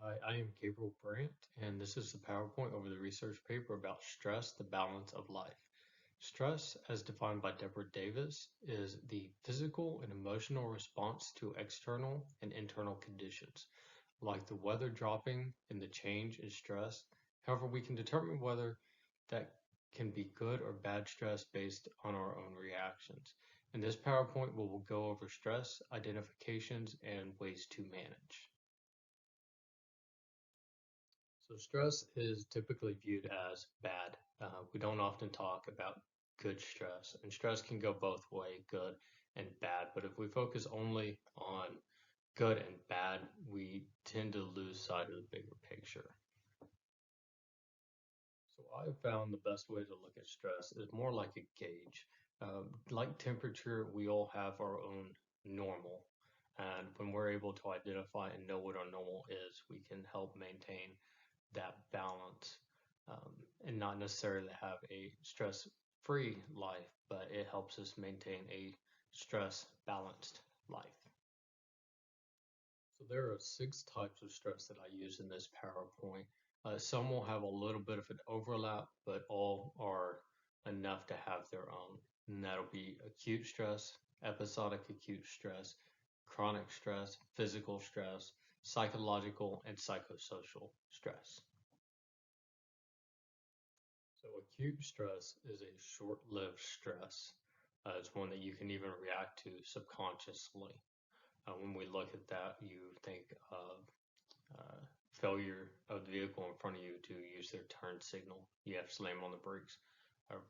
Hi, I am Gabriel Brandt, and this is the PowerPoint over the research paper about stress, the balance of life. Stress, as defined by Deborah Davis, is the physical and emotional response to external and internal conditions, like the weather dropping and the change in stress. However, we can determine whether that can be good or bad stress based on our own reactions. In this PowerPoint, we will go over stress, identifications, and ways to manage. So stress is typically viewed as bad. We don't often talk about good stress, and stress can go both way, good and bad. But if we focus only on good and bad, we tend to lose sight of the bigger picture. So I have found the best way to look at stress is more like a gauge. Like temperature, we all have our own normal. And when we're able to identify and know what our normal is, we can help maintain that balance um, and not necessarily have a stress free life, but it helps us maintain a stress balanced life. So there are 6 types of stress that I use in this PowerPoint. Some will have a little bit of an overlap, but all are enough to have their own. And that'll be acute stress, episodic acute stress, chronic stress, physical stress, psychological, and psychosocial stress. So acute stress is a short-lived stress. It's one that you can even react to subconsciously. When we look at that, you think of uh, failure of the vehicle in front of you to use their turn signal. You have to slam on the brakes.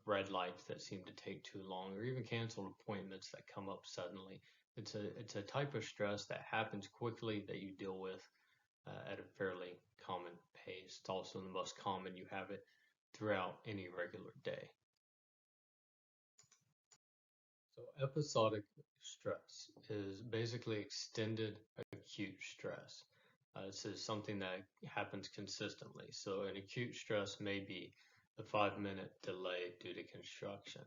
Red lights that seem to take too long, or even canceled appointments that come up suddenly. It's a type of stress that happens quickly that you deal with at a fairly common pace. It's also the most common. You have it throughout any regular day. So episodic stress is basically extended acute stress. This is something that happens consistently. So an acute stress may be a 5-minute delay due to construction.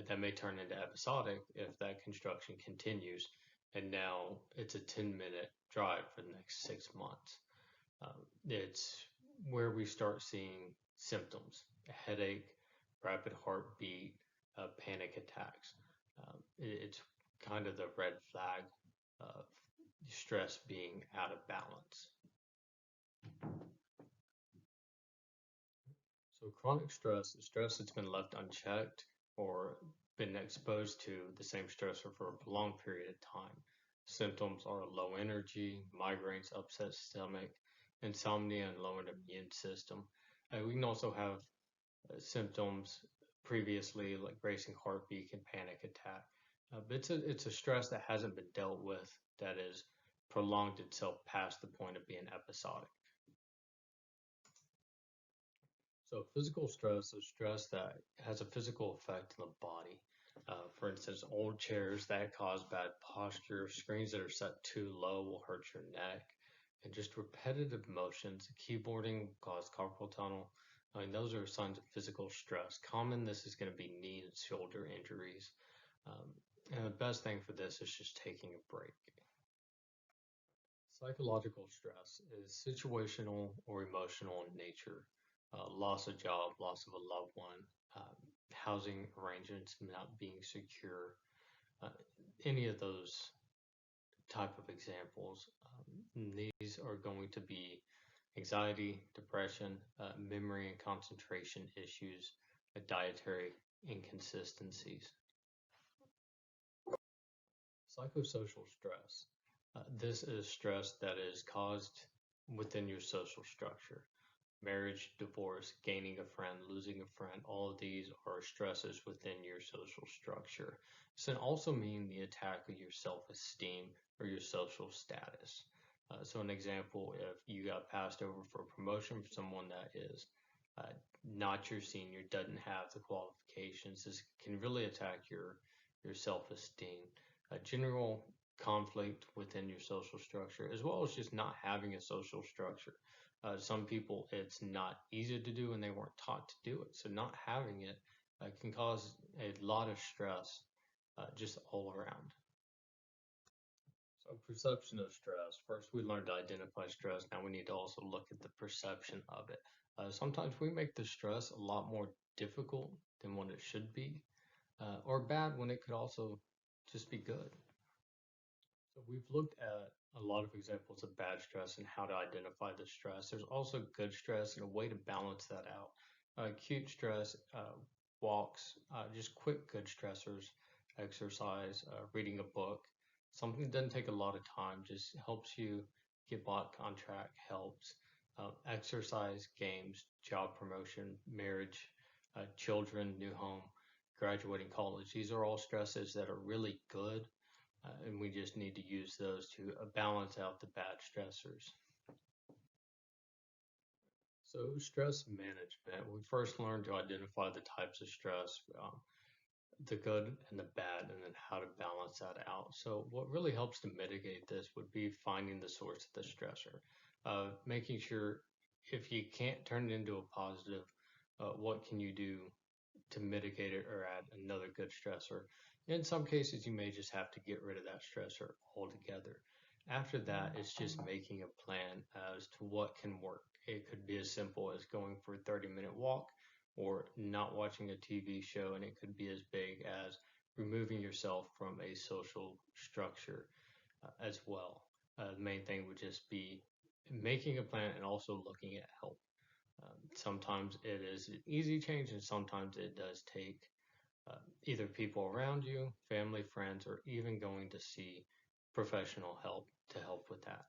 That may turn into episodic if that construction continues, and now it's a 10-minute drive for the next 6 months. It's where we start seeing symptoms, a headache, rapid heartbeat, panic attacks. It's kind of the red flag of stress being out of balance. So chronic stress is stress that's been left unchecked or been exposed to the same stressor for a prolonged period of time. Symptoms are low energy, migraines, upset stomach, insomnia, and lowered immune system. We can also have symptoms previously like racing heartbeat and panic attack. But it's a stress that hasn't been dealt with that is prolonged itself past the point of being episodic. So physical stress is stress that has a physical effect on the body. For instance, old chairs that cause bad posture, screens that are set too low will hurt your neck, and just repetitive motions. Keyboarding will cause carpal tunnel. I mean, those are signs of physical stress. Common, this is going to be knee and shoulder injuries. Um, and the best thing for this is just taking a break. Psychological stress is situational or emotional in nature. Loss of job, loss of a loved one, housing arrangements not being secure, uh, any of those type of examples. These are going to be anxiety, depression, memory and concentration issues, dietary inconsistencies. Psychosocial stress. This is stress that is caused within your social structure. Marriage, divorce, gaining a friend, losing a friend, all of these are stresses within your social structure. This can also mean the attack of your self-esteem or your social status. So an example, if you got passed over for a promotion for someone that is uh, not your senior, doesn't have the qualifications, this can really attack your self-esteem. General conflict within your social structure, as well as just not having a social structure. Some people, it's not easy to do and they weren't taught to do it. So not having it can cause a lot of stress just all around. So perception of stress. First, we learned to identify stress. Now we need to also look at the perception of it. Sometimes we make the stress a lot more difficult than what it should be, or bad when it could also just be good. So we've looked at a lot of examples of bad stress and how to identify the stress. There's also good stress and a way to balance that out. Acute stress, walks, just quick good stressors, exercise, reading a book. Something that doesn't take a lot of time, just helps you get back on track, helps. Exercise, games, job promotion, marriage, children, new home, graduating college. These are all stresses that are really good, and we just need to use those to balance out the bad stressors. So, stress management, we first learn to identify the types of stress, the good and the bad, and then how to balance that out. So, what really helps to mitigate this would be finding the source of the stressor, making sure if you can't turn it into a positive, what can you do to mitigate it or add another good stressor. In some cases, you may just have to get rid of that stressor altogether. After that, it's just making a plan as to what can work. It could be as simple as going for a 30-minute walk or not watching a TV show, and it could be as big as removing yourself from a social structure as well. The main thing would just be making a plan and also looking at help. Sometimes it is an easy change, and sometimes it does take either people around you, family, friends, or even going to see professional help to help with that.